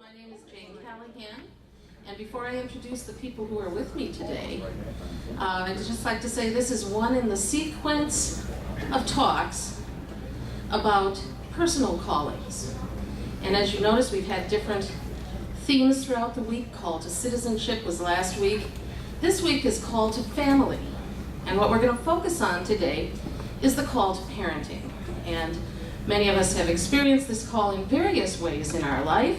My name is Jane Callahan, and before I introduce the people who are with me today, I'd just like to say this is one in the sequence of talks about personal callings. And as you notice, we've had different themes throughout the week. Call to Citizenship was last week. This week is Call to Family. And what we're going to focus on today is the call to parenting. And many of us have experienced this call in various ways in our life,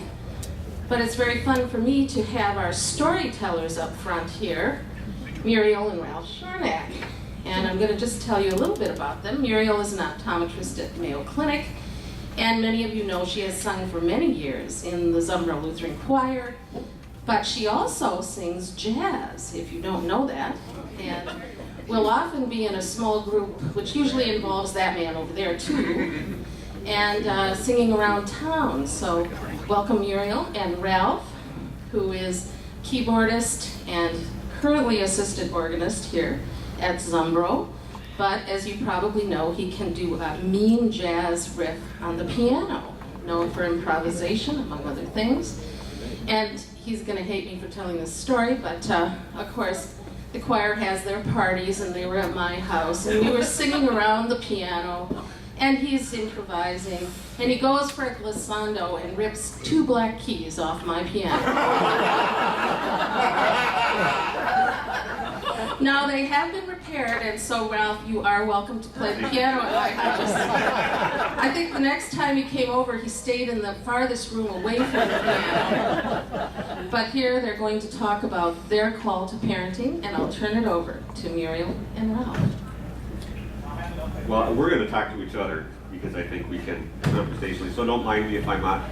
but it's very fun for me to have our storytellers up front here, Muriel and Muriel Schornack. And I'm going to just tell you a little bit about them. Muriel is an optometrist at Mayo Clinic, and many of you know she has sung for many years in the Zumbro Lutheran Choir, but she also sings jazz, if you don't know that. And we'll often be in a small group, which usually involves that man over there too, and singing around town. So welcome Muriel and Ralph, who is keyboardist and currently assistant organist here at Zumbro. But as you probably know, he can do a mean jazz riff on the piano, known for improvisation, among other things. And he's going to hate me for telling this story, but of course, the choir has their parties, and they were at my house, and we were singing around the piano, and he's improvising, and he goes for a glissando and rips 2 black keys off my piano. Now, they have been repaired, and so, Ralph, you are welcome to play the piano at my house. I think the next time he came over, he stayed in the farthest room away from the piano. But here, they're going to talk about their call to parenting, and I'll turn it over to Muriel and Ralph. Well, we're going to talk to each other because I think we can conversationally, so don't mind me if I'm not.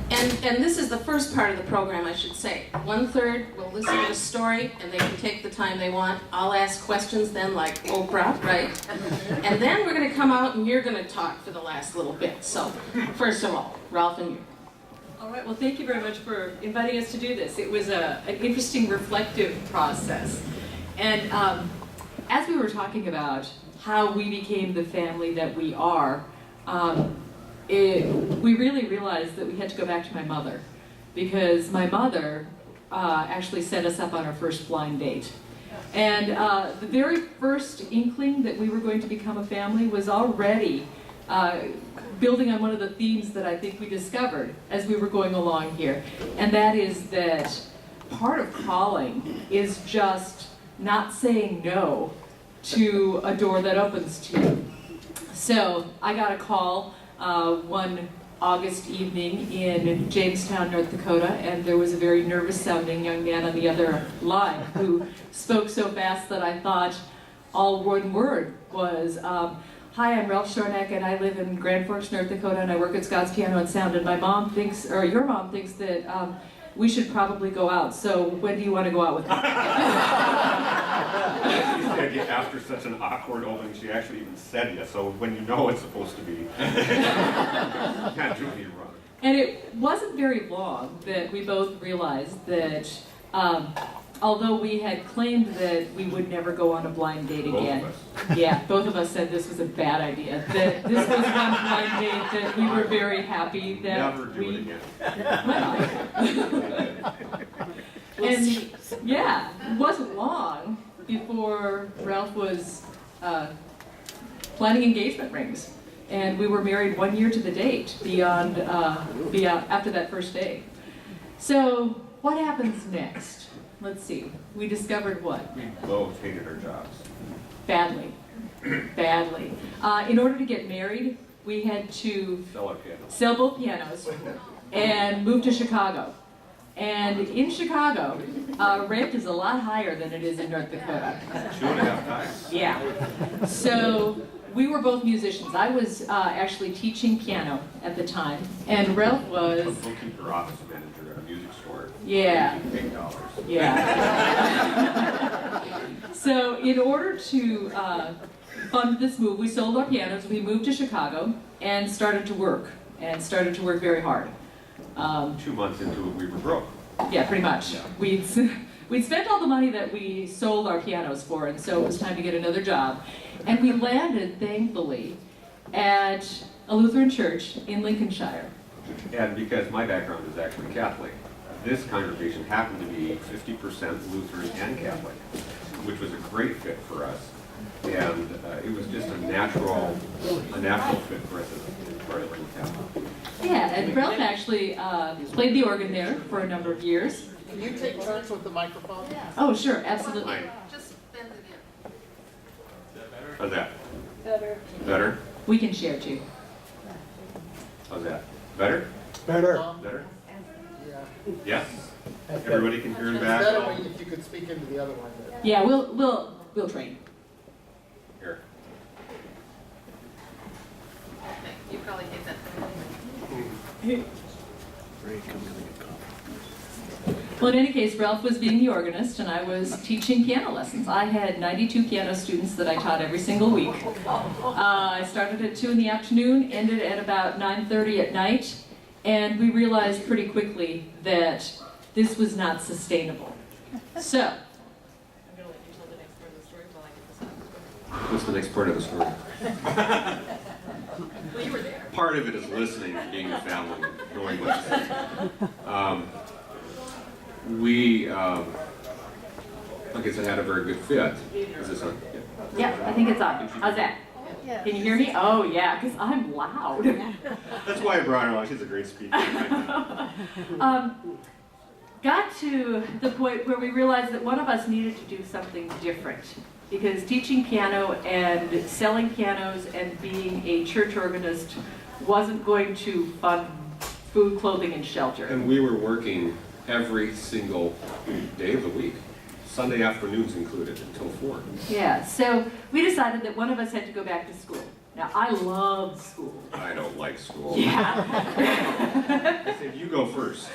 And this is the first part of the program, I should say. 1/3 will listen to the story, and they can take the time they want. I'll ask questions then, like Oprah, right? And then we're going to come out, and you're going to talk for the last little bit. So, first of all, Ralph and you. All right, well, thank you very much for inviting us to do this. It was an interesting, reflective process. And as we were talking about how we became the family that we are, we really realized that we had to go back to my mother, because my mother actually set us up on our first blind date. And the very first inkling that we were going to become a family was already building on one of the themes that I think we discovered as we were going along here, and that is that part of calling is just not saying no to a door that opens to you. So I got a call one August evening in Jamestown, North Dakota, and there was a very nervous sounding young man on the other line who spoke so fast that I thought all one word was, "Hi, I'm Muriel Schornack, and I live in Grand Forks, North Dakota, and I work at Scott's Piano and Sound, and my mom thinks, or your mom thinks that we should probably go out, so when do you want to go out with me?" After such an awkward opening, she actually even said yes, so when you know it's supposed to be, you can't do any wrong. And it wasn't very long that we both realized that although we had claimed that we would never go on a blind date again, both of us said this was a bad idea, that this was one blind date that we were very happy that never do it again. And yeah, it wasn't long before Ralph was planning engagement rings, and we were married 1 year to the date beyond after that first date. So what happens next? Let's see. We discovered what? We both hated our jobs. Badly. Badly. In order to get married, we had to Sell our pianos. sell both pianos and move to Chicago. And in Chicago, rent is a lot higher than it is in North Dakota. 2.5 times. Yeah. So we were both musicians. I was actually teaching piano at the time, and Ralph A was... bookkeeper, office manager at a music store. Yeah. $8. Yeah. So in order to fund this move, we sold our pianos, we moved to Chicago, and started to work very hard. 2 months into it, we were broke. Yeah, pretty much. We'd spent all the money that we sold our pianos for, and so it was time to get another job. And we landed, thankfully, at a Lutheran church in Lincolnshire. And because my background is actually Catholic, this congregation happened to be 50% Lutheran and Catholic, which was a great fit for us. And it was just a natural fit for us as part of the Catholic. Yeah, and Ralph actually played the organ there for a number of years. Can you take turns with the microphone? Oh, sure, absolutely. Fine. Just bend it in. How's that? Better. Better? We can share too. How's that? Better? Better. Better? Yeah. Yes? Everybody can hear in It's back? better when if you could speak into the other one. Yeah, we'll train. Here. Okay, you probably hit that. Well, in any case, Ralph was being the organist and I was teaching piano lessons. I had 92 piano students that I taught every single week. I started at 2 in the afternoon, ended at about 9:30 at night, and we realized pretty quickly that this was not sustainable. So, I'm going to let you tell the next part of the story while I get this out. What's the next part of the story? Well, you were there. Part of it is listening and being a family, knowing what to say. We, like I said, had a very good fit. Is this on? Yeah, I think it's on. How's that? Yeah. Can you hear me? Oh, yeah, because I'm loud. That's why I brought her on. She's a great speaker. Got to the point where we realized that one of us needed to do something different, because teaching piano and selling pianos and being a church organist wasn't going to fund food, clothing, and shelter. And we were working every single day of the week, Sunday afternoons included, until 4. Yeah, so we decided that one of us had to go back to school. Now, I loved school. I don't like school. Yeah. I said, you go first.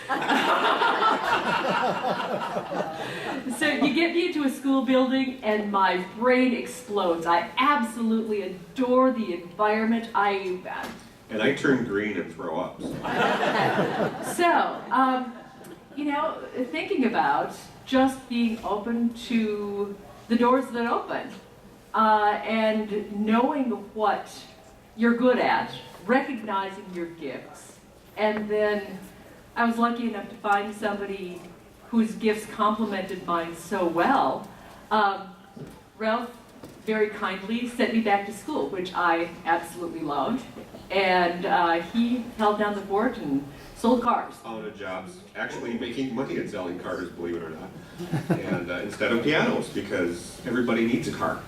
So you get me into a school building and my brain explodes. I absolutely adore the environment. And I turn green and throw up. So, you know, thinking about just being open to the doors that open, and knowing what you're good at, recognizing your gifts, and then I was lucky enough to find somebody whose gifts complemented mine so well. Ralph very kindly sent me back to school, which I absolutely loved, and he held down the fort and sold cars. Out of jobs, actually making money at selling cars, believe it or not. And instead of pianos, because everybody needs a car.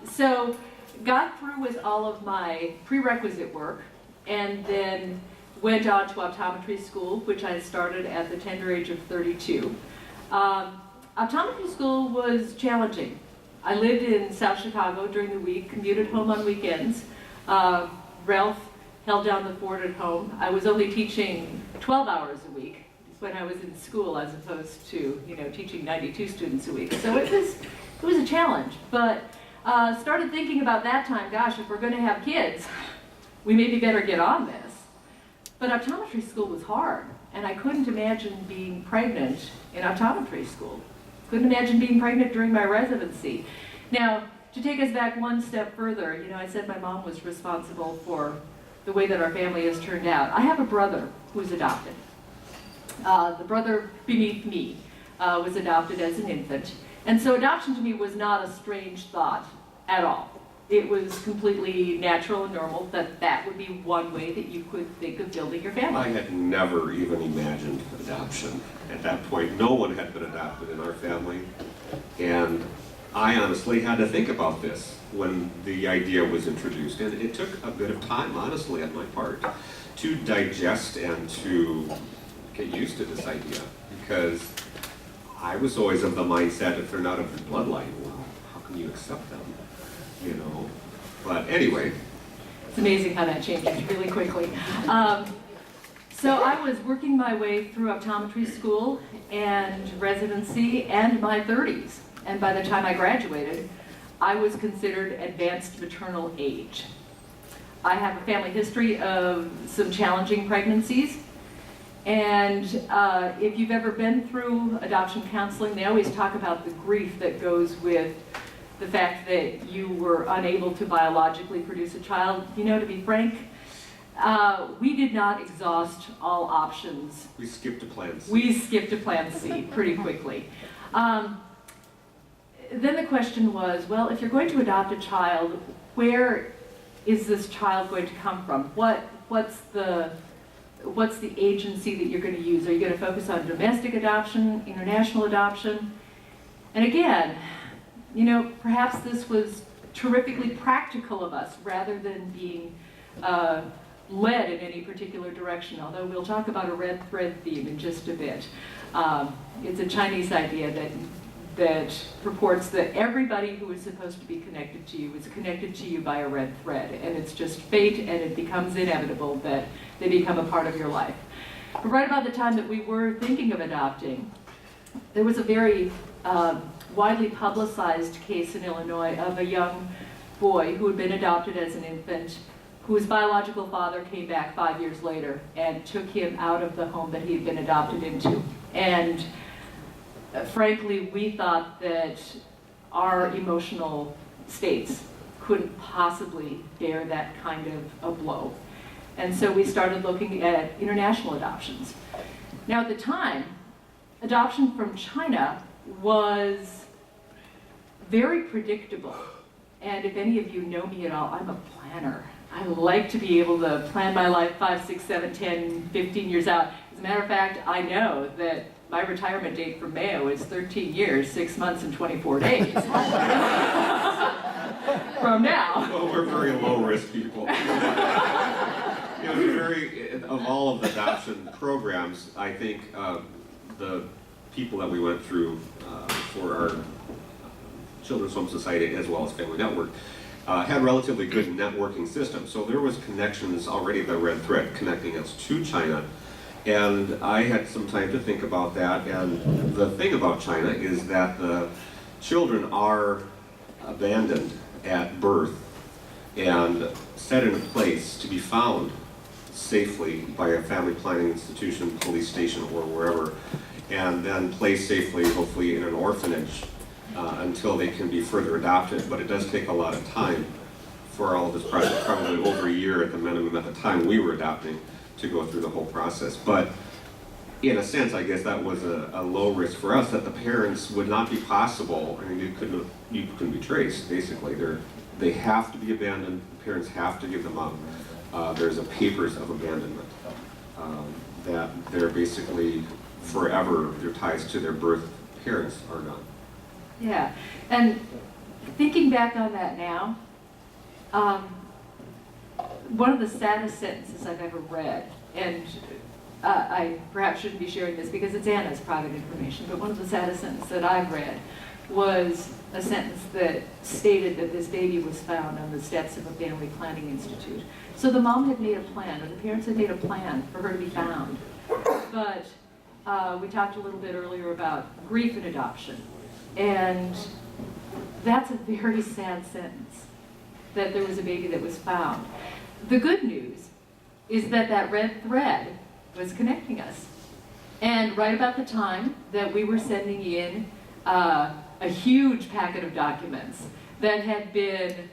So got through with all of my prerequisite work, and then went on to optometry school, which I started at the tender age of 32. Optometry school was challenging. I lived in South Chicago during the week, commuted home on weekends. Ralph held down the fort at home. I was only teaching 12 hours a week when I was in school, as opposed to, you know, teaching 92 students a week. So it was a challenge. But started thinking about that time, gosh, if we're going to have kids, we maybe better get on this. But optometry school was hard, and I couldn't imagine being pregnant in optometry school. Couldn't imagine being pregnant during my residency. Now, to take us back one step further, you know, I said my mom was responsible for the way that our family has turned out. I have a brother who's adopted. The brother beneath me was adopted as an infant. And so adoption to me was not a strange thought at all. It was completely natural and normal that that would be one way that you could think of building your family. I had never even imagined adoption. At that point, no one had been adopted in our family. And I honestly had to think about this when the idea was introduced. And it took a bit of time, honestly, on my part, to digest and to get used to this idea. Because I was always of the mindset, if they're not of your bloodline, well, how can you accept them? You know, but anyway. It's amazing how that changes really quickly. So I was working my way through optometry school and residency and my 30s. And by the time I graduated, I was considered advanced maternal age. I have a family history of some challenging pregnancies. And if you've ever been through adoption counseling, they always talk about the grief that goes with the fact that you were unable to biologically produce a child. You know, to be frank, we did not exhaust all options. We skipped to plan C. We skipped to plan C pretty quickly. Then the question was, well, if you're going to adopt a child, where is this child going to come from? What's the agency that you're going to use? Are you going to focus on domestic adoption, international adoption? And again, you know, perhaps this was terrifically practical of us rather than being led in any particular direction, although we'll talk about a red thread theme in just a bit. It's a Chinese idea that purports that everybody who is supposed to be connected to you is connected to you by a red thread, and it's just fate, and it becomes inevitable that they become a part of your life. But right about the time that we were thinking of adopting, there was a very widely publicized case in Illinois of a young boy who had been adopted as an infant, whose biological father came back 5 years later and took him out of the home that he had been adopted into. And frankly, we thought that our emotional states couldn't possibly bear that kind of a blow. And so we started looking at international adoptions. Now at the time, adoption from China was very predictable. And if any of you know me at all, I'm a planner. I like to be able to plan my life 5, 6, 7, 10, 15 years out. As a matter of fact, I know that my retirement date from Mayo is 13 years, 6 months, and 24 days from now. Well, we're very low-risk people. You know, of all of the adoption programs, I think the people that we went through for our Children's Home Society as well as Family Network had relatively good networking systems. So there was connections already, the red thread connecting us to China. And I had some time to think about that. And the thing about China is that the children are abandoned at birth and set in a place to be found safely by a family planning institution, police station, or wherever, and then placed safely, hopefully, in an orphanage until they can be further adopted. But it does take a lot of time for all of this process, probably over a year at the minimum at the time we were adopting, to go through the whole process. But in a sense, I guess that was a low risk for us, that the parents would not be possible. I mean, you couldn't be traced, basically. They have to be abandoned, the parents have to give them up. There's a papers of abandonment that they're basically forever, their ties to their birth parents are gone. Yeah, and thinking back on that now, one of the saddest sentences I've ever read, and I perhaps shouldn't be sharing this because it's Anna's private information, but one of the saddest sentences that I've read was a sentence that stated that this baby was found on the steps of a family planning institute. So the mom had made a plan, or the parents had made a plan for her to be found. But we talked a little bit earlier about grief in adoption. And that's a very sad sentence, that there was a baby that was found. The good news is that that red thread was connecting us. And right about the time that we were sending in a huge packet of documents that had been,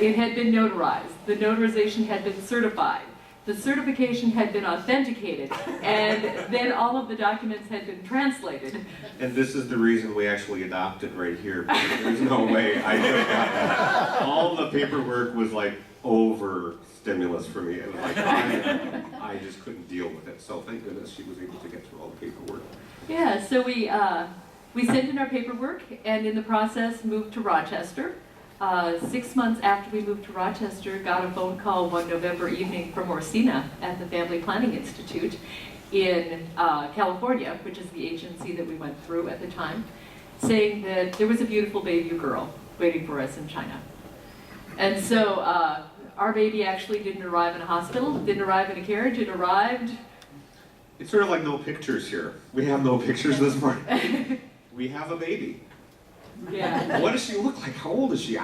it had been notarized. The notarization had been certified. The certification had been authenticated, and then all of the documents had been translated. And this is the reason we actually adopted right here, because there's no way I could have got that. All the paperwork was like over stimulus for me. It was like, I just couldn't deal with it. So thank goodness she was able to get through all the paperwork. Yeah, so we sent in our paperwork, and in the process moved to Rochester. 6 months after we moved to Rochester, got a phone call one November evening from Orsina at the Family Planning Institute in California, which is the agency that we went through at the time, saying that there was a beautiful baby girl waiting for us in China. And so our baby actually didn't arrive in a hospital, didn't arrive in a carriage, it arrived. It's sort of like no pictures here. We have no pictures this morning. We have a baby. Yeah. What does she look like? How old is she?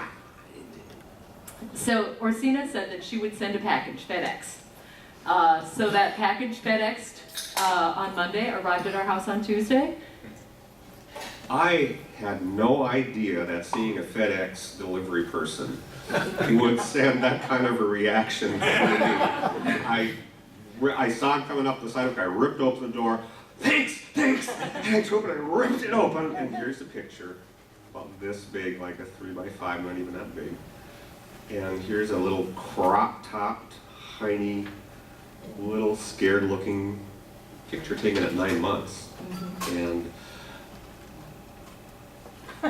So Orsina said that she would send a package, FedEx. So that package FedExed on Monday, arrived at our house on Tuesday. I had no idea that seeing a FedEx delivery person would send that kind of a reaction to me. I saw him coming up the sidewalk, I ripped open the door, thanks, and I took it, I ripped it open, and here's the picture, about this big, like a 3x5, not even that big. And here's a little crop-topped, tiny, little scared-looking picture taken at 9 months. And I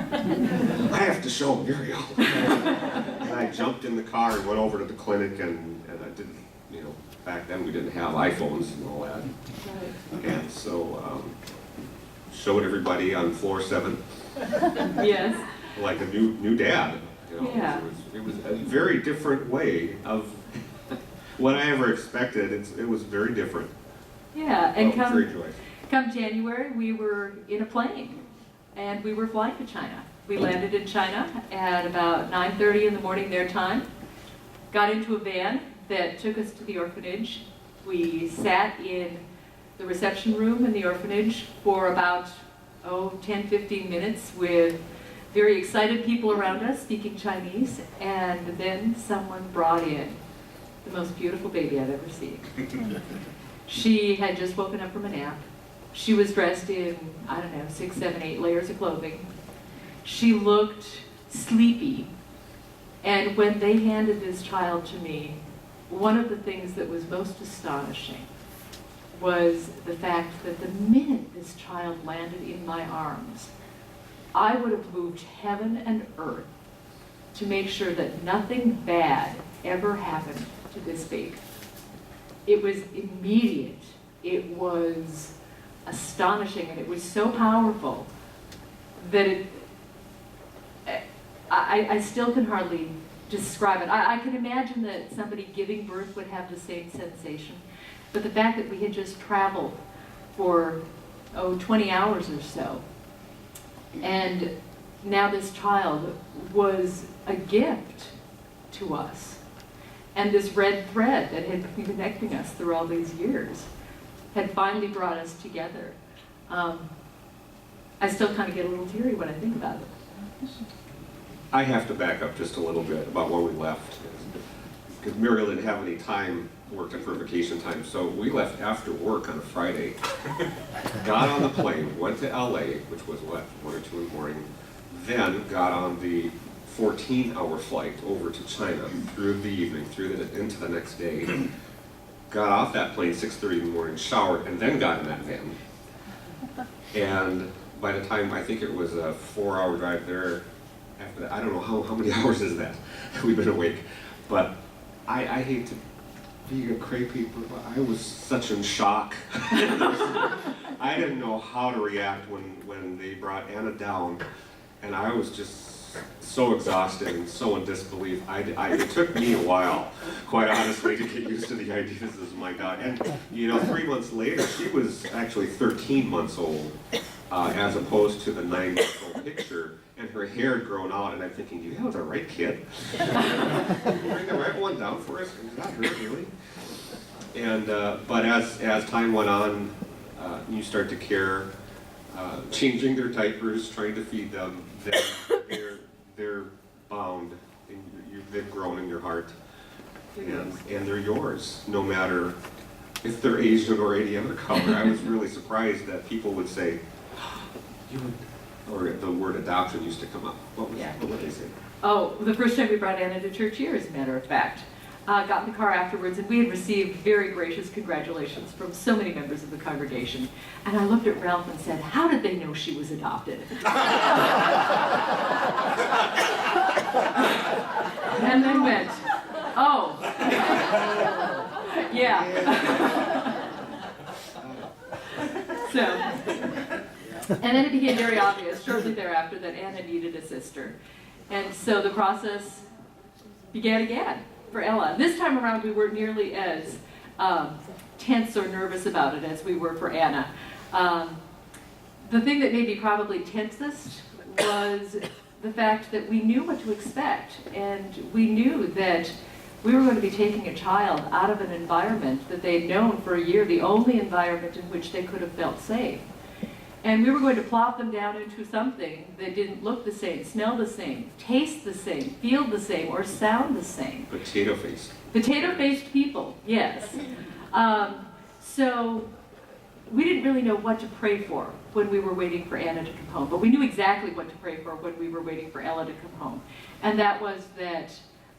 have to show Muriel. And I jumped in the car and went over to the clinic, and I didn't, you know, back then we didn't have iPhones and all that. And so, showed everybody on floor 7. Yes. Like a new dad. You know, Yeah. it was a very different way of what I ever expected. It was very different. Yeah, and Very joyous. come January, we were in a plane, and we were flying to China. We landed in China at about 9:30 in the morning their time, got into a van that took us to the orphanage. We sat in the reception room in the orphanage for about, 10, 15 minutes with very excited people around us speaking Chinese, and then someone brought in the most beautiful baby I've ever seen. She had just woken up from a nap. She was dressed in, 6, 7, 8 layers of clothing. She looked sleepy. And when they handed this child to me, one of the things that was most astonishing was the fact that the minute this child landed in my arms, I would have moved heaven and earth to make sure that nothing bad ever happened to this baby. It was immediate, it was astonishing, and it was so powerful that I still can hardly describe it. I can imagine that somebody giving birth would have the same sensation, but the fact that we had just traveled for, 20 hours or so, and now this child was a gift to us. And this red thread that had been connecting us through all these years had finally brought us together. I still kind of get a little teary when I think about it. I have to back up just a little bit about when we left, because Muriel didn't have any time worked for vacation time, so we left after work on a Friday, got on the plane, went to LA, which was what, 1 or 2 in the morning, then got on the 14-hour flight over to China through the evening, into the next day, got off that plane 6:30 in the morning, showered, and then got in that van. And by the time, I think it was a 4-hour drive there, after that, I don't know how many hours is that we've been awake, but I hate to be a cray-paper, but I was such in shock. I didn't know how to react when they brought Anna down, and I was just so exhausted and so in disbelief. It took me a while, quite honestly, to get used to the idea this is my daughter. And 3 months later, she was actually 13 months old, as opposed to the 9-month-old picture. And her hair had grown out, and I'm thinking, you have the right kid? Bring the right one down for us? Is that her, really? And, but as time went on, you start to care, changing their diapers, trying to feed them, they're bound, and they've grown in your heart, and they're yours, no matter if they're Asian or any other color. I was really surprised that people would say, or the word adoption used to come up. What would they say? Oh, the first time we brought Anna to church here, as a matter of fact. Got in the car afterwards, and we had received very gracious congratulations from so many members of the congregation. And I looked at Ralph and said, how did they know she was adopted? And then went, oh, yeah. And then it became very obvious shortly thereafter that Anna needed a sister. And so the process began again for Ella. This time around we weren't nearly as tense or nervous about it as we were for Anna. The thing that made me probably tensest was the fact that we knew what to expect, and we knew that we were going to be taking a child out of an environment that they'd known for a year, the only environment in which they could have felt safe. And we were going to plop them down into something that didn't look the same, smell the same, taste the same, feel the same, or sound the same. Potato face. Potato-faced people, yes. So we didn't really know what to pray for when we were waiting for Anna to come home, but we knew exactly what to pray for when we were waiting for Ella to come home. And that was that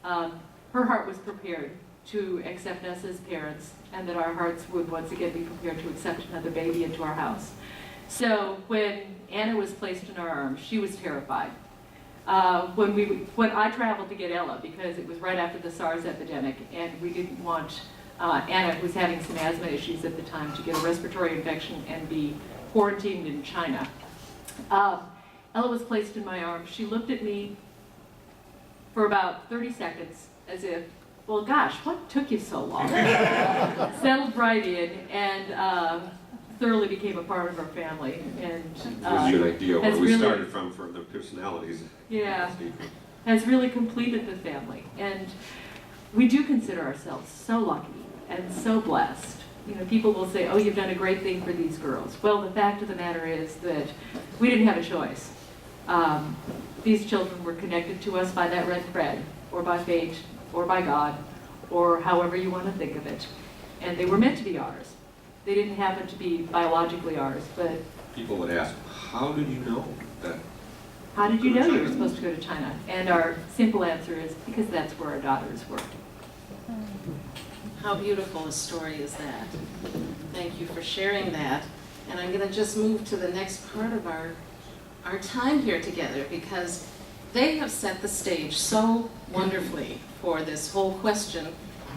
her heart was prepared to accept us as parents, and that our hearts would once again be prepared to accept another baby into our house. So when Anna was placed in our arms, she was terrified. When I traveled to get Ella, because it was right after the SARS epidemic, and we didn't want Anna, who was having some asthma issues at the time, to get a respiratory infection and be quarantined in China. Ella was placed in my arms. She looked at me for about 30 seconds as if, well, gosh, what took you so long? Settled right in and thoroughly became a part of our family. And Gives you an idea where we really started from for their personalities. Yeah, has really completed the family. And we do consider ourselves so lucky and so blessed. You know, people will say, oh, you've done a great thing for these girls. Well, the fact of the matter is that we didn't have a choice. These children were connected to us by that red thread, or by fate, or by God, or however you want to think of it. And they were meant to be ours. They didn't happen to be biologically ours, but... People would ask, how did you know that? How did you know you were supposed to go to China? And our simple answer is, because that's where our daughters were. How beautiful a story is that. Thank you for sharing that. And I'm going to just move to the next part of our time here together, because they have set the stage so wonderfully for this whole question.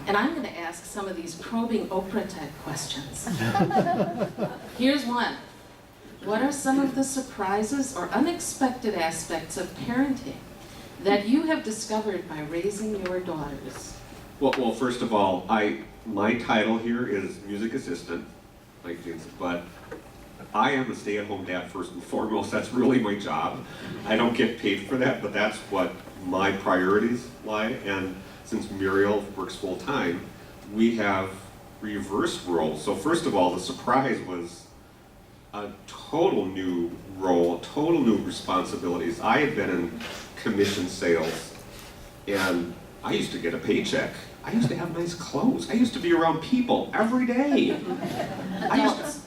And I'm going to ask some of these probing Oprah-type questions. Here's one. What are some of the surprises or unexpected aspects of parenting that you have discovered by raising your daughters? Well, first of all, my title here is music assistant, but I am a stay-at-home dad first and foremost. That's really my job. I don't get paid for that, but that's what my priorities lie. And since Muriel works full-time, we have reversed roles. So first of all, the surprise was a total new role, total new responsibilities. I had been in commission sales, and I used to get a paycheck. I used to have nice clothes. I used to be around people every day. Adults.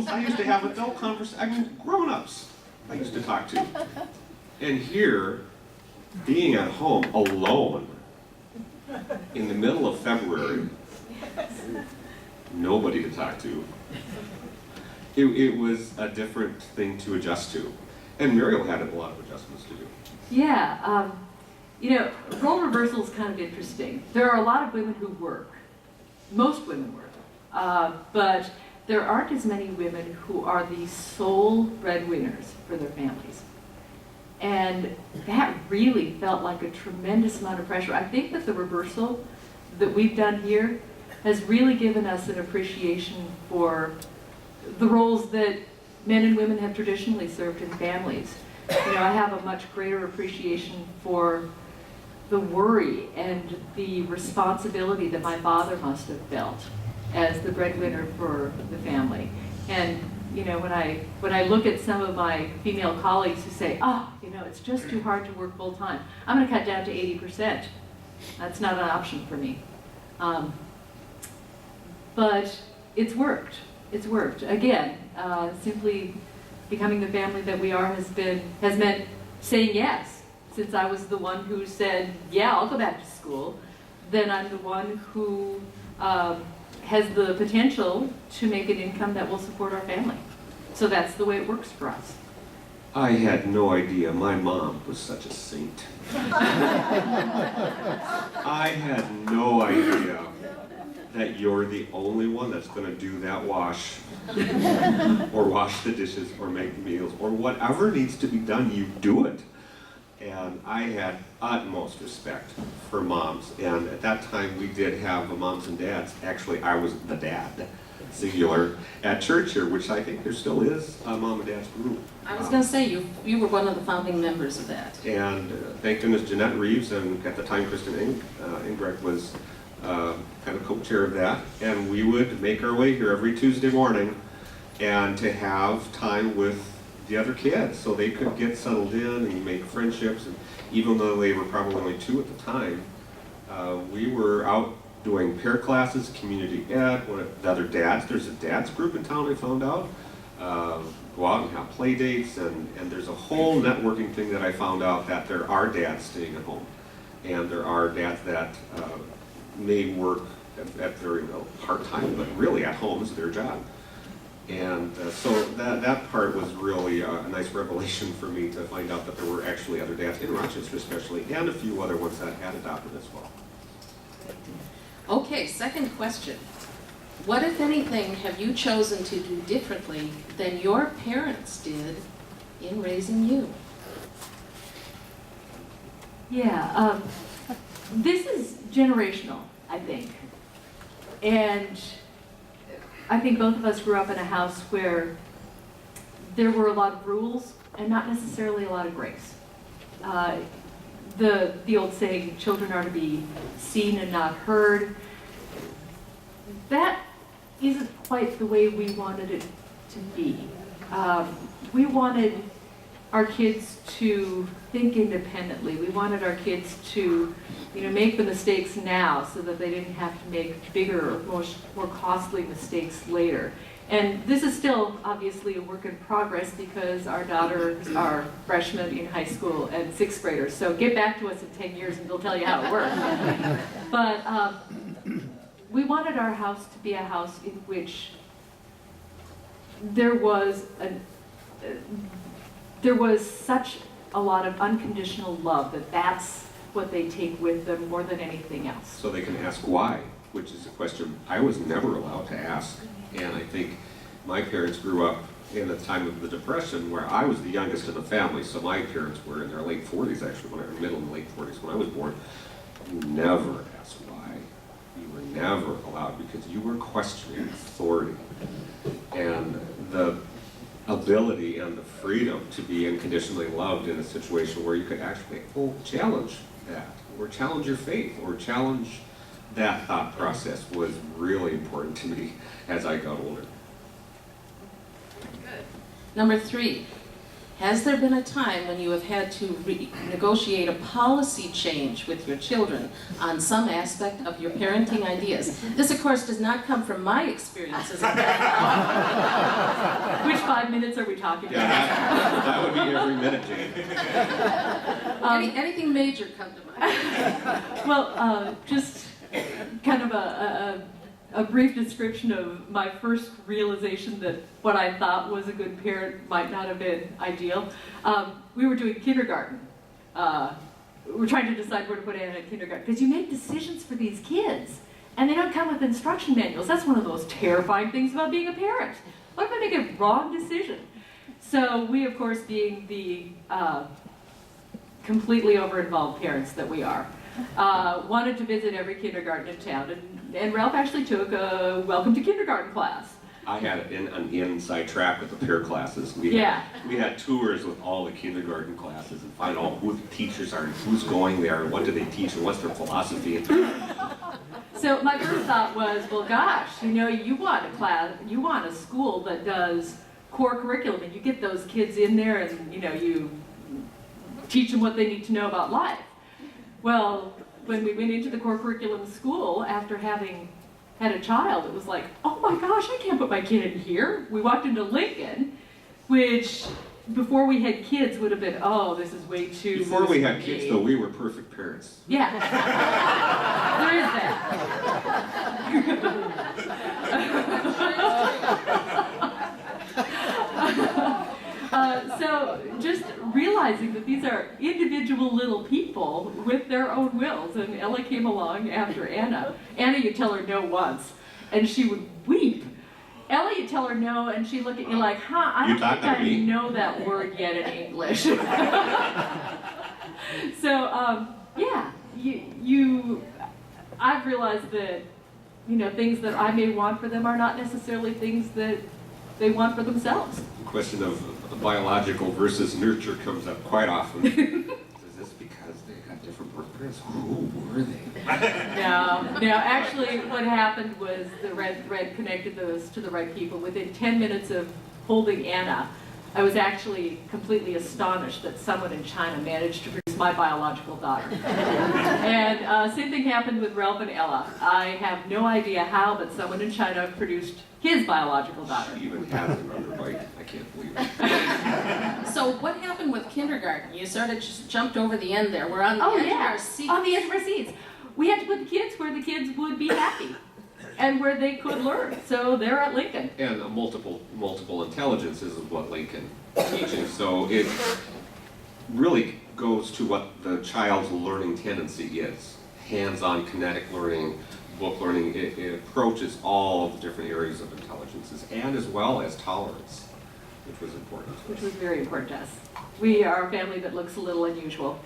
I used to have adult conversations. Grown-ups I used to talk to. And here, being at home alone, in the middle of February, nobody to talk to. It was a different thing to adjust to. And Muriel had a lot of adjustments to do. Yeah, you know, role reversal is kind of interesting. There are a lot of women who work. Most women work. But there aren't as many women who are the sole breadwinners for their families. And that really felt like a tremendous amount of pressure. I think that the reversal that we've done here has really given us an appreciation for the roles that men and women have traditionally served in families. You know, I have a much greater appreciation for the worry and the responsibility that my father must have felt as the breadwinner for the family. And you know, when I look at some of my female colleagues who say, oh, you know, it's just too hard to work full time, I'm going to cut down to 80%. That's not an option for me. But it's worked. It's worked. Again, simply becoming the family that we are has meant saying yes. Since I was the one who said, yeah, I'll go back to school, then I'm the one who has the potential to make an income that will support our family. So that's the way it works for us. I had no idea my mom was such a saint. I had no idea that you're the only one that's going to do that wash, or wash the dishes, or make meals, or whatever needs to be done, you do it. And I had utmost respect for moms. And at that time, we did have moms and dads. Actually, I was the dad, singular, at church here, which I think there still is a mom and dad's group. I was going to say, you were one of the founding members of that. And thank goodness Jeanette Reeves, and at the time Kristen Ingbrecht was kind of co-chair of that. And we would make our way here every Tuesday morning and to have time with the other kids so they could get settled in and make friendships. And even though they were probably only 2 at the time, we were out doing pair classes, community ed, the other dads. There's a dads group in town, I found out. Go out and have play dates, and there's a whole networking thing that I found out, that there are dads staying at home. And there are dads that may work at very part-time, but really at home is their job. And so that part was really a nice revelation for me, to find out that there were actually other dads in Rochester especially, and a few other ones that had adopted as well. Okay, second question. What, if anything, have you chosen to do differently than your parents did in raising you? Yeah, this is generational, I think. And I think both of us grew up in a house where there were a lot of rules and not necessarily a lot of grace. The old saying, children are to be seen and not heard, that isn't quite the way we wanted it to be. We wanted our kids to think independently. We wanted our kids to, make the mistakes now so that they didn't have to make bigger or more costly mistakes later. And this is still obviously a work in progress, because our daughters are freshmen in high school and 6th graders. So get back to us in 10 years and they'll tell you how it works. But we wanted our house to be a house in which there was such a lot of unconditional love that that's what they take with them more than anything else. So they can ask why, which is a question I was never allowed to ask. And I think my parents grew up in a time of the Depression where I was the youngest in the family. So my parents were in their late 40s, actually, middle and late 40s when I was born. You never asked why. You were never allowed, because you were questioning authority. And the ability and the freedom to be unconditionally loved in a situation where you could actually challenge that, or challenge your faith, or challenge that thought process, was really important to me as I got older. Good. Number 3, has there been a time when you have had to negotiate a policy change with your children on some aspect of your parenting ideas? This, of course, does not come from my experiences. Which 5 minutes are we talking about? Yeah, that would be every minute, Jane. Anything major come to mind? Well, just kind of a brief description of my first realization that what I thought was a good parent might not have been ideal. We were doing kindergarten. We're trying to decide where to put Anna in kindergarten, because you make decisions for these kids, and they don't come with instruction manuals. That's one of those terrifying things about being a parent. What if I make a wrong decision? So we, of course, being the completely over-involved parents that we are, wanted to visit every kindergarten in town, and Ralph actually took a welcome to kindergarten class. I had an inside track with the peer classes. We had tours with all the kindergarten classes and find out who the teachers are and who's going there and what do they teach and what's their philosophy. So my first thought was, well, gosh, you want a school that does core curriculum, and you get those kids in there and you teach them what they need to know about life. Well, when we went into the core curriculum school after having had a child, it was like, oh my gosh, I can't put my kid in here. We walked into Lincoln, which before we had kids would have been, oh, this is way too. Before we had kids, though, we were perfect parents. Yeah, there is that. So just realizing that these are individual little people with their own wills, and Ella came along after Anna. Anna, you'd tell her no once, and she would weep. Ella, you'd tell her no, and she'd look at you like, I don't think I know that word yet in English. So, yeah, I've realized that, things that I may want for them are not necessarily things that they want for themselves. The question of biological versus nurture comes up quite often. Is this because they got different birth parents, who were they? No, actually what happened was the red thread connected those to the right people. Within 10 minutes of holding Anna, I was actually completely astonished that someone in China managed to produce my biological daughter. And same thing happened with Ralph and Ella. I have no idea how, but someone in China produced his biological daughter. She even has an underbite. I can't believe it. So what happened with kindergarten? You sort of just jumped over the end there. We're on the edge of our seat. On the edge of our seats. We had to put the kids where the kids would be happy and where they could learn. So they're at Lincoln. And a multiple intelligences is what Lincoln teaches. So it really goes to what the child's learning tendency is. Hands-on kinetic learning, book learning, it approaches all of the different areas of intelligences and as well as tolerance, which was important to us. Which was very important to us. We are a family that looks a little unusual.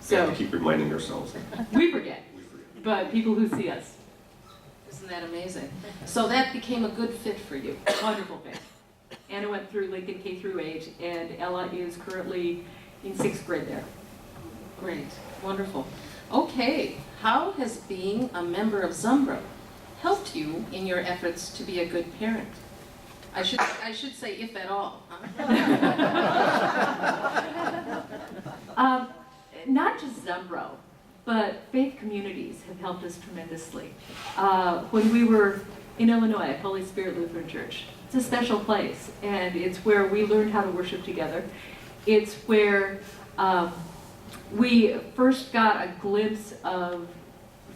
We have So to keep reminding ourselves. we forget, We forget. but people who see us, Isn't that amazing? So that became a good fit for you. wonderful fit. Anna went through Lincoln K through 8, and Ella is currently in 6th grade there. Great, wonderful. Okay, how has being a member of Zumbro helped you in your efforts to be a good parent? I should say, if at all. Huh? Not just Zumbro, but faith communities have helped us tremendously. When we were in Illinois at Holy Spirit Lutheran Church, it's a special place, and it's where we learned how to worship together. It's where we first got a glimpse of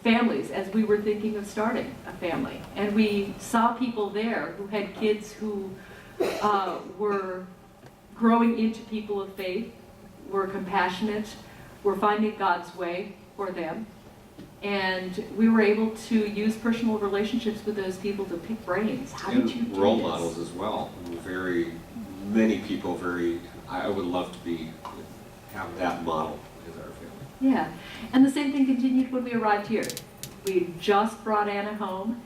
families as we were thinking of starting a family. And we saw people there who had kids who were growing into people of faith, were compassionate, were finding God's way for them. And we were able to use personal relationships with those people to pick brains. How did you do role this? models as well. Very many people. I would love to have that model as our family. Yeah, and the same thing continued when we arrived here. We just brought Anna home,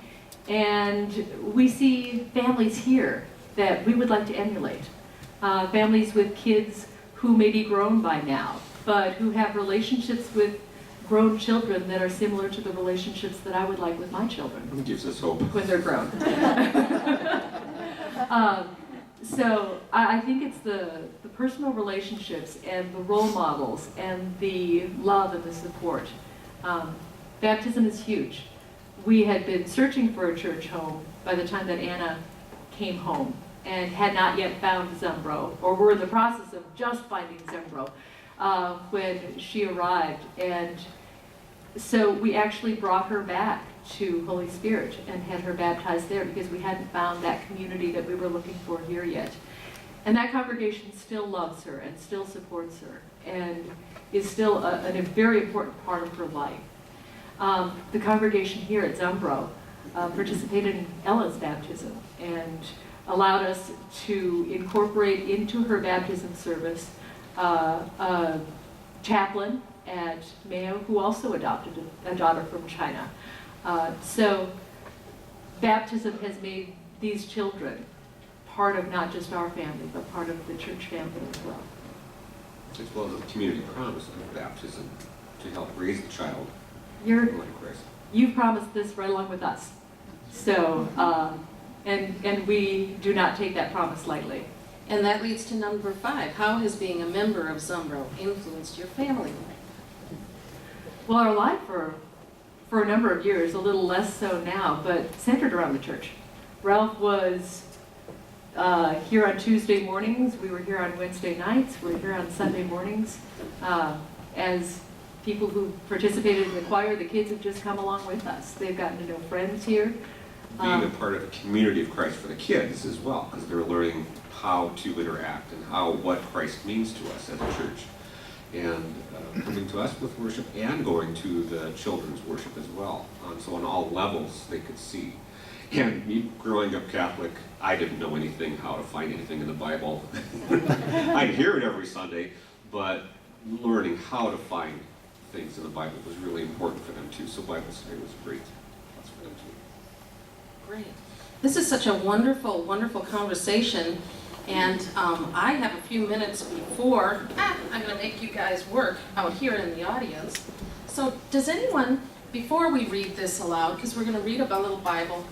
and we see families here that we would like to emulate. Families with kids who may be grown by now, but who have relationships with grown children that are similar to the relationships that I would like with my children It gives us hope. when they're grown. So I think it's the personal relationships and the role models and the love and the support. Baptism is huge. We had been searching for a church home by the time that Anna came home and had not yet found Zumbro, or were in the process of just finding Zumbro when she arrived. And so we actually brought her back to Holy Spirit and had her baptized there because we hadn't found that community that we were looking for here yet. And that congregation still loves her and still supports her and is still a very important part of her life. The congregation here at Zumbro participated in Ella's baptism and allowed us to incorporate into her baptism service a chaplain at Mayo who also adopted a daughter from China. So baptism has made these children part of not just our family, but part of the church family as well. As well as the community promise of baptism to help raise the child You're, like Christ. you've promised this right along with us. So, and we do not take that promise lightly. And that leads to number 5. How has being a member of Zumbro influenced your family life? Well, our life for a number of years, a little less so now, but centered around the church. Ralph was here on Tuesday mornings, we were here on Wednesday nights, we were here on Sunday mornings. As people who participated in the choir, the kids have just come along with us. They've gotten to know friends here. Being a part of the community of Christ for the kids as well, because they're learning how to interact and what Christ means to us as a church. And coming to us with worship and going to the children's worship as well. So on all levels they could see. And me growing up Catholic, I didn't know anything, how to find anything in the Bible. I'd hear it every Sunday, but learning how to find things in the Bible was really important for them too. So Bible study was great. That's for them too. Great. This is such a wonderful, wonderful conversation. And I have a few minutes before, I'm going to make you guys work out here in the audience. So does anyone, before we read this aloud, because we're going to read a little Bible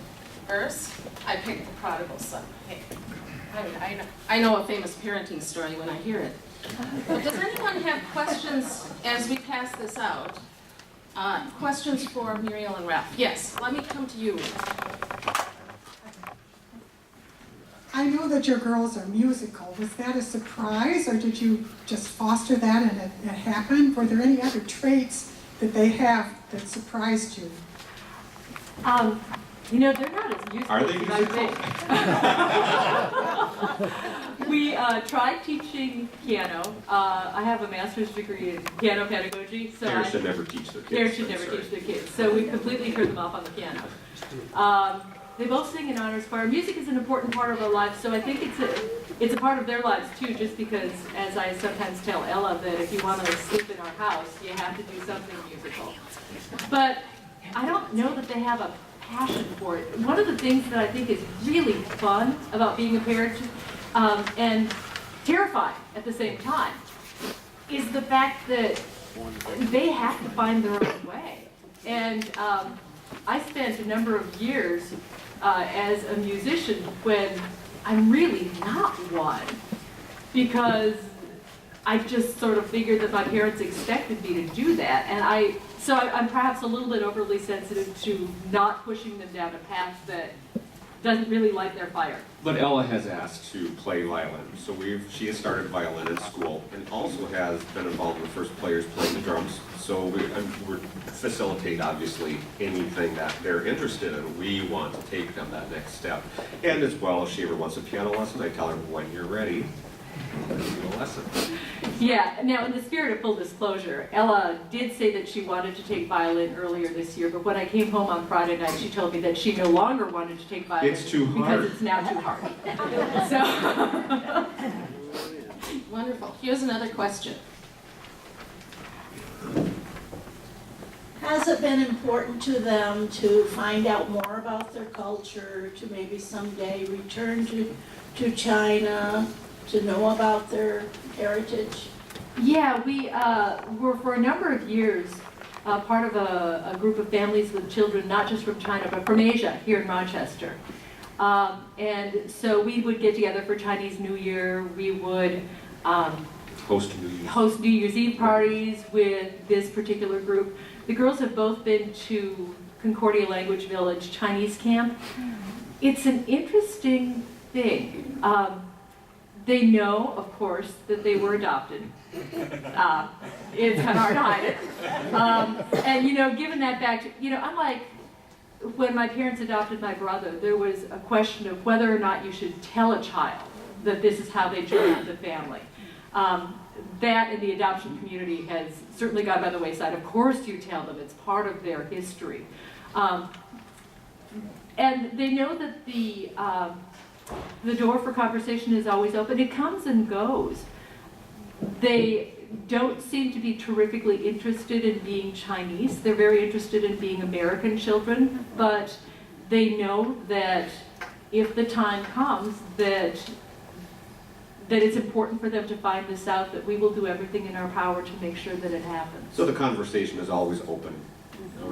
verse, I picked the prodigal son. Hey, I know a famous parenting story when I hear it. But does anyone have questions as we pass this out? Questions for Muriel and Ralph? Yes, let me come to you. I know that your girls are musical. Was that a surprise, or did you just foster that and it happened? Were there any other traits that they have that surprised you? You know, they're not as musical Are they as I think. We tried teaching piano. I have a master's degree in piano pedagogy. So Parents should never teach their kids. Parents should never teach their kids. So we completely turned them off on the piano. They both sing in honors choir. Music is an important part of our lives, so I think it's a part of their lives too, just because, as I sometimes tell Ella, that if you want to sleep in our house, you have to do something musical. But I don't know that they have a passion for it. One of the things that I think is really fun about being a parent, and terrifying at the same time, is the fact that they have to find their own way. And I spent a number of years as a musician when I'm really not one, because I just sort of figured that my parents expected me to do that, and so I'm perhaps a little bit overly sensitive to not pushing them down a path that doesn't really light their fire. But Ella has asked to play violin, so she has started violin in school, and also has been involved with First Players playing the drums. So we facilitate, obviously, anything that they're interested in. We want to take them that next step. And as well, if she ever wants a piano lesson, I tell her, when you're ready, let's do a lesson. Yeah, now in the spirit of full disclosure, Ella did say that she wanted to take violin earlier this year, but when I came home on Friday night, she told me that she no longer wanted to take violin. It's too hard. Because it's now too hard. So. Wonderful. Here's another question. Has it been important to them to find out more about their culture, to maybe someday return to China, to know about their heritage? Yeah, we were for a number of years part of a group of families with children, not just from China, but from Asia, here in Rochester. And so we would get together for Chinese New Year. We would Host New Year's Eve parties with this particular group. The girls have both been to Concordia Language Village Chinese camp. It's an interesting thing. They know, of course, that they were adopted. It's kind of hard to hide it. And, you know, given that fact, you know, unlike when my parents adopted my brother, there was a question of whether or not you should tell a child that this is how they joined the family. That in the adoption community has certainly gone by the wayside. Of course you tell them, it's part of their history. And they know that the door for conversation is always open. It comes and goes. They don't seem to be terrifically interested in being Chinese. They're very interested in being American children, but they know that if the time comes that it's important for them to find this out, that we will do everything in our power to make sure that it happens. So the conversation is always open.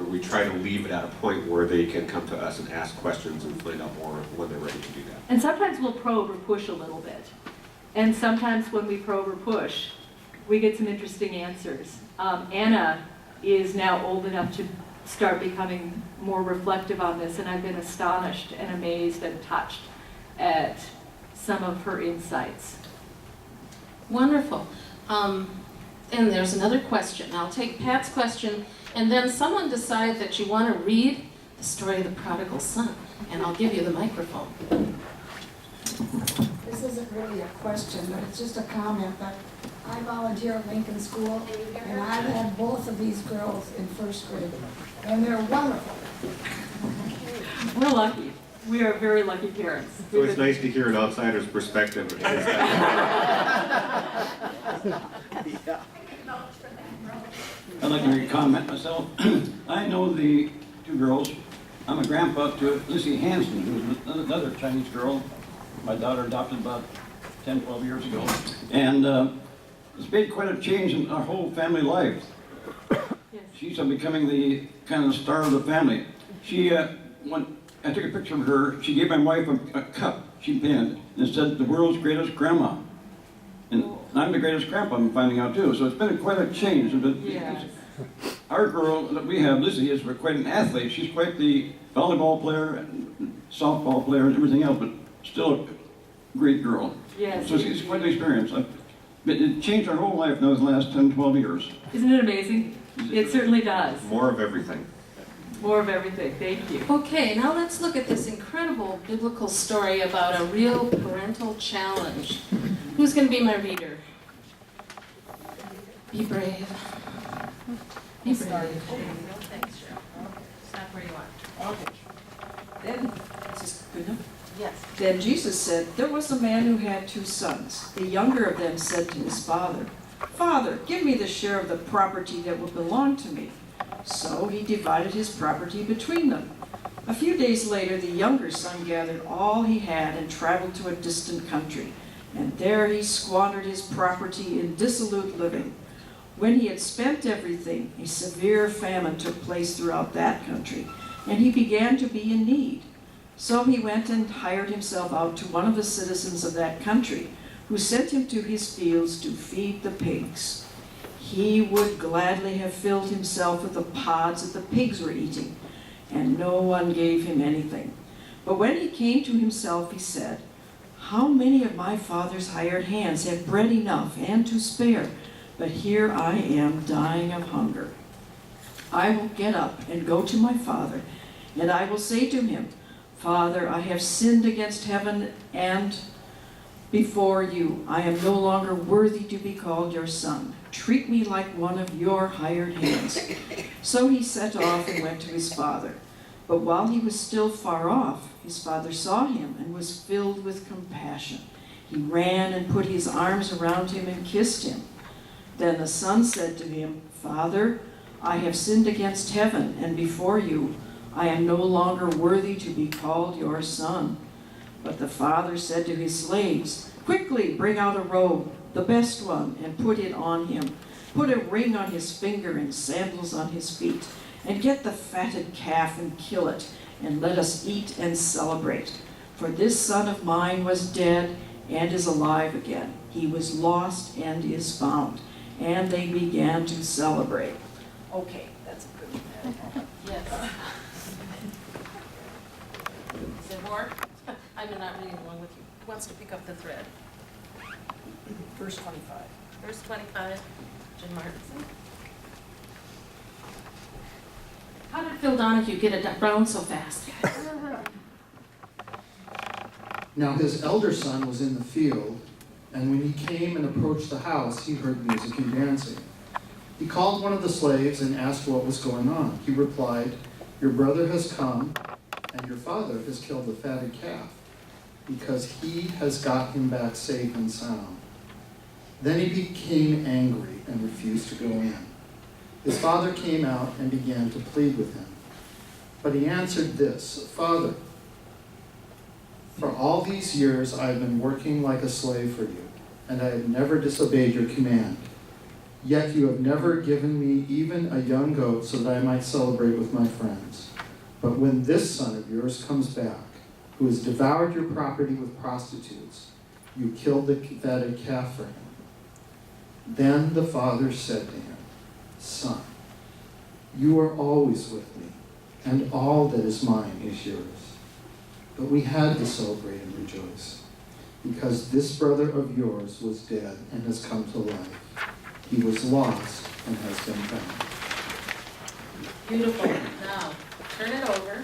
We try to leave it at a point where they can come to us and ask questions and find out more when they're ready to do that. And sometimes we'll probe or push a little bit. And sometimes when we probe or push, we get some interesting answers. Anna is now old enough to start becoming more reflective on this, and I've been astonished and amazed and touched at some of her insights. Wonderful. And there's another question. I'll take Pat's question, and then someone decide that you want to read the story of the prodigal son, and I'll give you the microphone. This isn't really a question, but it's just a comment that I volunteer at Lincoln School, and I've had both of these girls in first grade, and they're wonderful. We're lucky. We are very lucky parents. So it's nice to hear an outsider's perspective. I'd like to make a comment myself. I know the two girls. I'm a grandpa to Lizzie Hansen, who's another Chinese girl my daughter adopted about 10, 12 years ago. And it's made quite a change in our whole family life. Yes. She's becoming the kind of star of the family. She, when I took a picture of her, she gave my wife a cup she pinned and said, "The world's greatest grandma." And I'm the greatest grandpa, I'm finding out too. So it's been quite a change. Yes. Our girl that we have, Lizzie, is quite an athlete. She's quite the volleyball player, and softball player, and everything else, but still a great girl. Yes. So it's quite an experience. It changed our whole life now in the last 10, 12 years. Isn't it amazing? It certainly does. More of everything. More of everything. Thank you. Okay, now let's look at this incredible biblical story about a real parental challenge. Who's going to be my reader? Be brave. Be brave. No, thanks, Cheryl. Stop where you are. Okay. Then, is this good enough? Yes. Then Jesus said, "There was a man who had 2 sons. The younger of them said to his father, 'Father, give me the share of the property that will belong to me.' So he divided his property between them. A few days later, the younger son gathered all he had and traveled to a distant country. And there he squandered his property in dissolute living. When he had spent everything, a severe famine took place throughout that country, and he began to be in need. So he went and hired himself out to one of the citizens of that country, who sent him to his fields to feed the pigs. He would gladly have filled himself with the pods that the pigs were eating, and no one gave him anything. But when he came to himself, he said, 'How many of my father's hired hands have bread enough and to spare, but here I am dying of hunger. I will get up and go to my father, and I will say to him, Father, I have sinned against heaven and before you. I am no longer worthy to be called your son. Treat me like one of your hired hands.' So he set off and went to his father. But while he was still far off, his father saw him and was filled with compassion. He ran and put his arms around him and kissed him. Then the son said to him, 'Father, I have sinned against heaven and before you. I am no longer worthy to be called your son.' But the father said to his slaves, 'Quickly bring out a robe, the best one, and put it on him. Put a ring on his finger and sandals on his feet, and get the fatted calf and kill it, and let us eat and celebrate. For this son of mine was dead and is alive again. He was lost and is found.' And they began to celebrate." Okay, that's a good one. Yes. Is there more? I'm not reading along with you. Who wants to pick up the thread? Verse 25. Verse 25, Jim Martinson. How did Phil Donahue get it brown so fast? Now his elder son was in the field, and when he came and approached the house, he heard music and dancing. He called one of the slaves and asked what was going on. He replied, "Your brother has come, and your father has killed the fatted calf, because he has got him back safe and sound." Then he became angry and refused to go in. His father came out and began to plead with him. But he answered this, "Father, for all these years I have been working like a slave for you, and I have never disobeyed your command. Yet you have never given me even a young goat so that I might celebrate with my friends. But when this son of yours comes back, who has devoured your property with prostitutes, you killed the fatted calf for him." Then the father said to him, "Son, you are always with me, and all that is mine is yours. But we had to celebrate and rejoice, because this brother of yours was dead and has come to life. He was lost and has been found." Beautiful. Now, turn it over,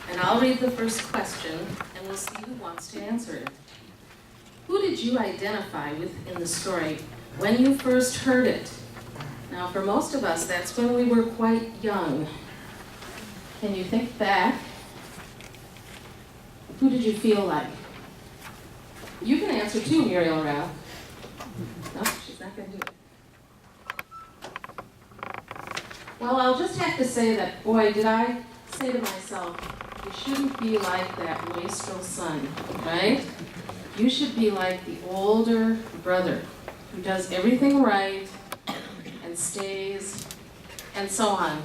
and I'll read the first question, and we'll see who wants to answer it. Who did you identify with in the story when you first heard it? Now, for most of us, that's when we were quite young. Can you think back? Who did you feel like? You can answer too, Muriel Schornack. No, she's not going to do it. Well, I'll just have to say that, boy, did I say to myself, you shouldn't be like that wastrel son, right? You should be like the older brother who does everything right and stays and so on.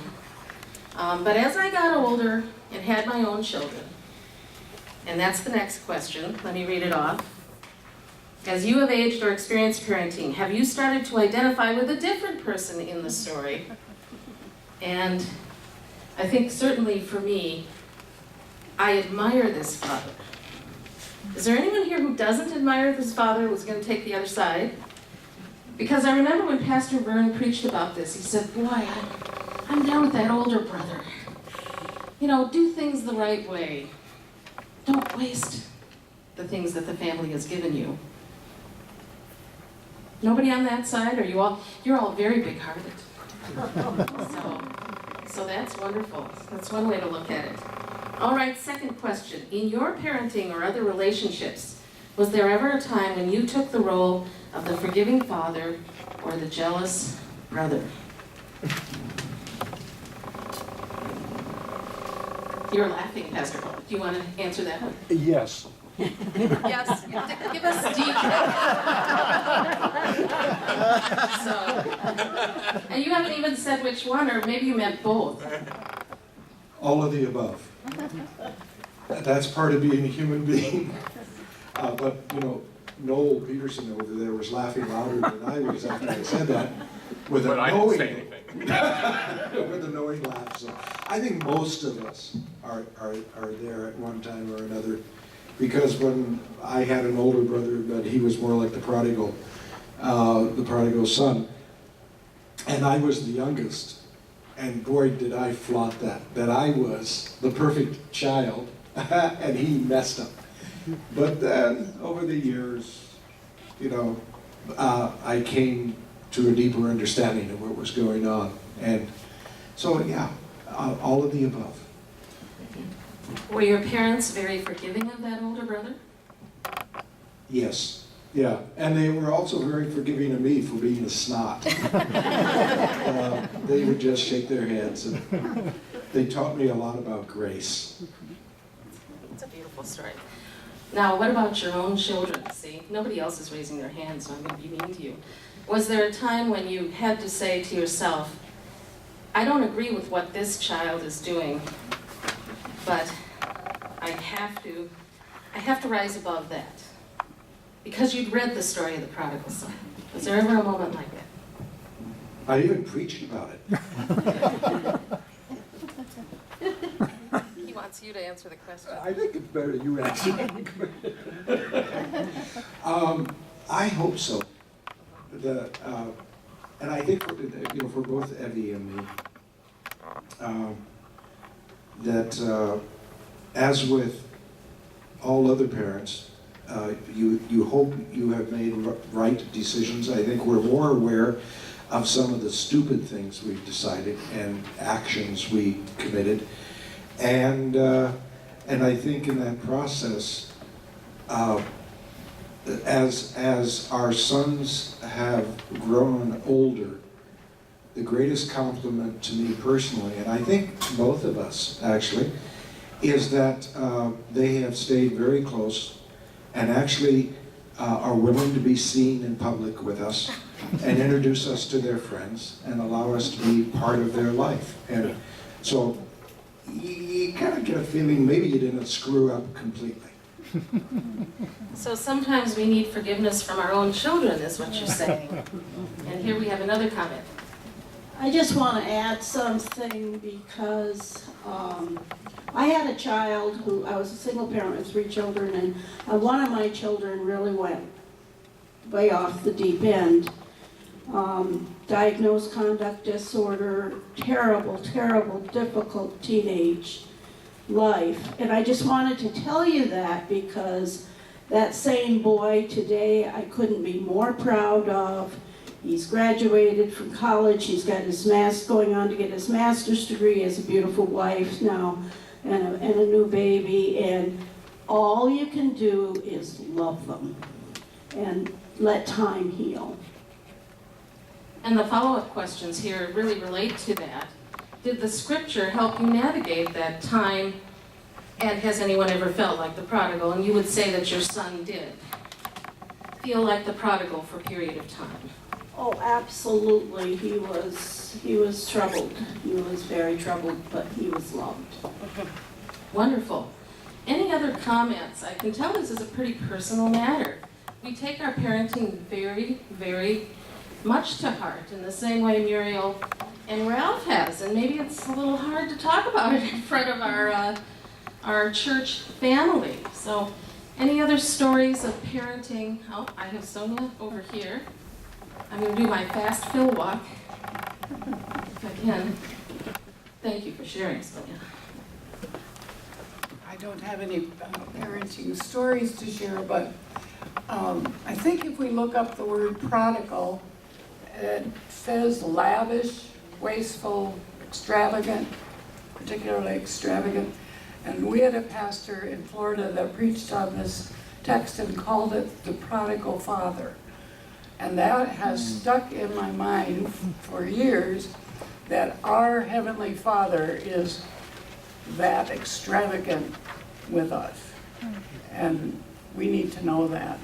But as I got older and had my own children, and that's the next question, let me read it off. As you have aged or experienced parenting, have you started to identify with a different person in the story? And I think certainly for me, I admire this father. Is there anyone here who doesn't admire this father who's going to take the other side? Because I remember when Pastor Vern preached about this, he said, boy, I'm there with that older brother. You know, do things the right way. Don't waste the things that the family has given you. Nobody on that side? Are you all? You're all very big-hearted. So that's wonderful. That's one way to look at it. All right, second question. In your parenting or other relationships, was there ever a time when you took the role of the forgiving father or the jealous brother? You're laughing, Pastor Paul. Do you want to answer that one? Yes. Yes, give us details. And you haven't even said which one, or maybe you meant both. All of the above. That's part of being a human being. But, you know, Noel Peterson over there was laughing louder than I was after I said that. With a knowing, with a knowing laugh. So I think most of us are there at one time or another. Because when I had an older brother, but he was more like the prodigal son, and I was the youngest, and boy did I flaunt that I was the perfect child, and he messed up. But then, over the years, you know, I came to a deeper understanding of what was going on, and so yeah, all of the above. Were your parents very forgiving of that older brother? Yes, yeah, and they were also very forgiving of me for being a snot. They would just shake their heads, and they taught me a lot about grace. It's a beautiful story. Now, what about your own children? See, nobody else is raising their hand, so I'm going to be mean to you. Was there a time when you had to say to yourself, I don't agree with what this child is doing, but I have to rise above that? Because you'd read the story of the prodigal son. Was there ever a moment like that? I even preached about it. He wants you to answer the question. I think it's better you answer it. I hope so. And I think for both Evie and me, that as with all other parents, you hope you have made right decisions. I think we're more aware of some of the stupid things we've decided and actions we committed, and I think in that process, as our sons have grown older, the greatest compliment to me personally, and I think to both of us actually, is that they have stayed very close and actually are willing to be seen in public with us and introduce us to their friends and allow us to be part of their life. And so you kind of get a feeling maybe you didn't screw up completely. So sometimes we need forgiveness from our own children, is what you're saying. And here we have another comment. I just want to add something because I had a child who, I was a single parent with 3 children, and one of my children really went way off the deep end. Diagnosed conduct disorder, terrible, terrible, difficult teenage life. And I just wanted to tell you that because that same boy today I couldn't be more proud of. He's graduated from college, he's got his going on to get his master's degree, he has a beautiful wife now and a new baby, and all you can do is love them and let time heal. And the follow-up questions here really relate to that. Did the scripture help you navigate that time, and has anyone ever felt like the prodigal? And you would say that your son did feel like the prodigal for a period of time. Oh, absolutely, he was troubled. He was very troubled, but he was loved. Wonderful. Any other comments? I can tell this is a pretty personal matter. We take our parenting very, very much to heart in the same way Muriel and Ralph has, and maybe it's a little hard to talk about it in front of our church family. So, any other stories of parenting? Oh, I have Sonia over here. I'm going to do my fast fill walk, if I can. Thank you for sharing, Sonia. I don't have any parenting stories to share, but I think if we look up the word prodigal, it says lavish, wasteful, extravagant, particularly extravagant. And we had a pastor in Florida that preached on this text and called it the prodigal father. And that has stuck in my mind for years, that our Heavenly Father is that extravagant with us. And we need to know that,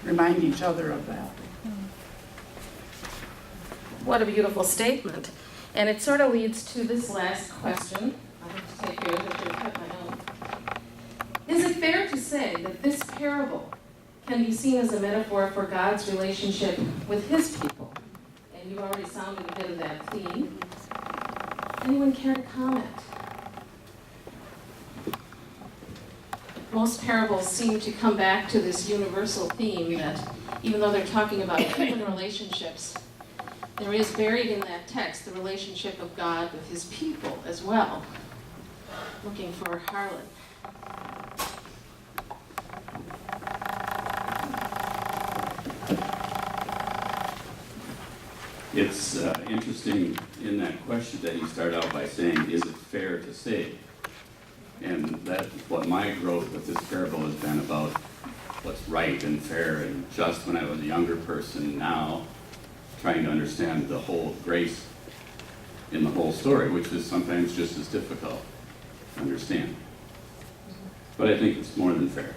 remind each other of that. What a beautiful statement. And it sort of leads to this last question. I'll have to take yours, I should have cut my own. Is it fair to say that this parable can be seen as a metaphor for God's relationship with his people? And you've already sounded a bit of that theme. Anyone care to comment? Most parables seem to come back to this universal theme that even though they're talking about human relationships, there is buried in that text the relationship of God with his people as well. Looking for Harlan. It's interesting in that question that you start out by saying, is it fair to say? And that's what my growth with this parable has been about, what's right and fair and just when I was a younger person. Now, trying to understand the whole grace in the whole story, which is sometimes just as difficult to understand. But I think it's more than fair.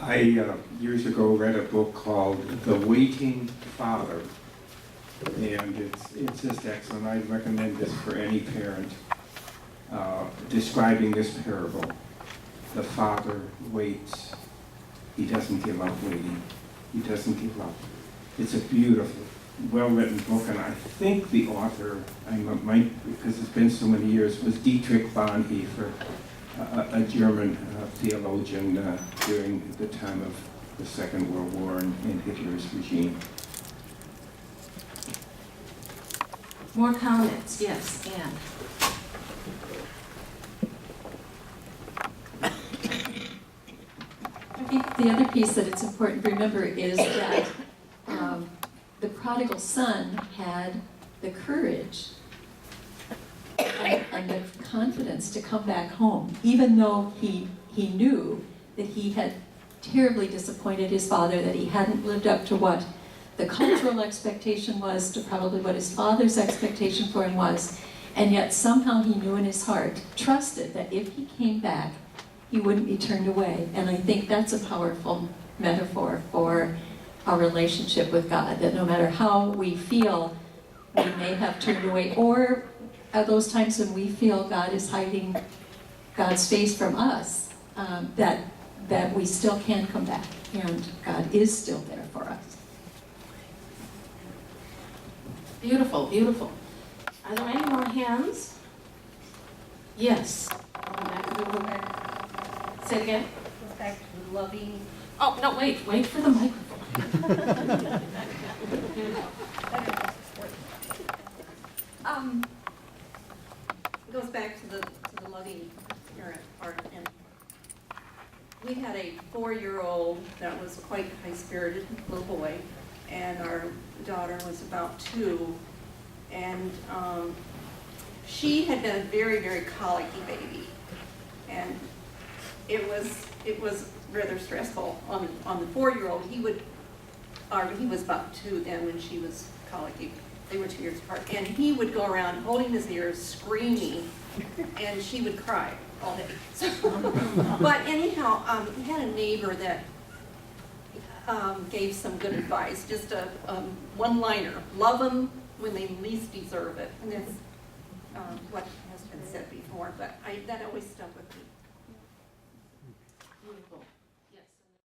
I years ago read a book called The Waiting Father, and it's just excellent. I'd recommend this for any parent. Describing this parable, the father waits. He doesn't give up waiting. He doesn't give up. It's a beautiful, well-written book, and I think the author, because it's been so many years, was Dietrich Bonhoeffer, a German theologian during the time of the Second World War in Hitler's regime. More comments? Yes, Anne. I think the other piece that it's important to remember is that the prodigal son had the courage and the confidence to come back home, even though he knew that he had terribly disappointed his father, that he hadn't lived up to what the cultural expectation was, to probably what his father's expectation for him was, and yet somehow he knew in his heart, trusted that if he came back, he wouldn't be turned away. And I think that's a powerful metaphor for our relationship with God, that no matter how we feel we may have turned away, or at those times when we feel God is hiding God's face from us, that we still can come back, and God is still there for us. Beautiful, beautiful. Are there any more hands? Yes. Say it again. Goes back to loving. Oh, no, wait for the microphone. It goes back to the loving parent part, and we had a 4-year-old that was quite high-spirited little boy, and our daughter was about 2, and she had been a very, very colicky baby, and it was rather stressful on the 4-year-old. He was about 2 then when she was colicky. They were 2 years apart, and he would go around holding his ears, screaming, and she would cry all day. So, but anyhow, we had a neighbor that gave some good advice, just a one-liner. Love them when they least deserve it. And that's what has been said before, but that always stuck with me.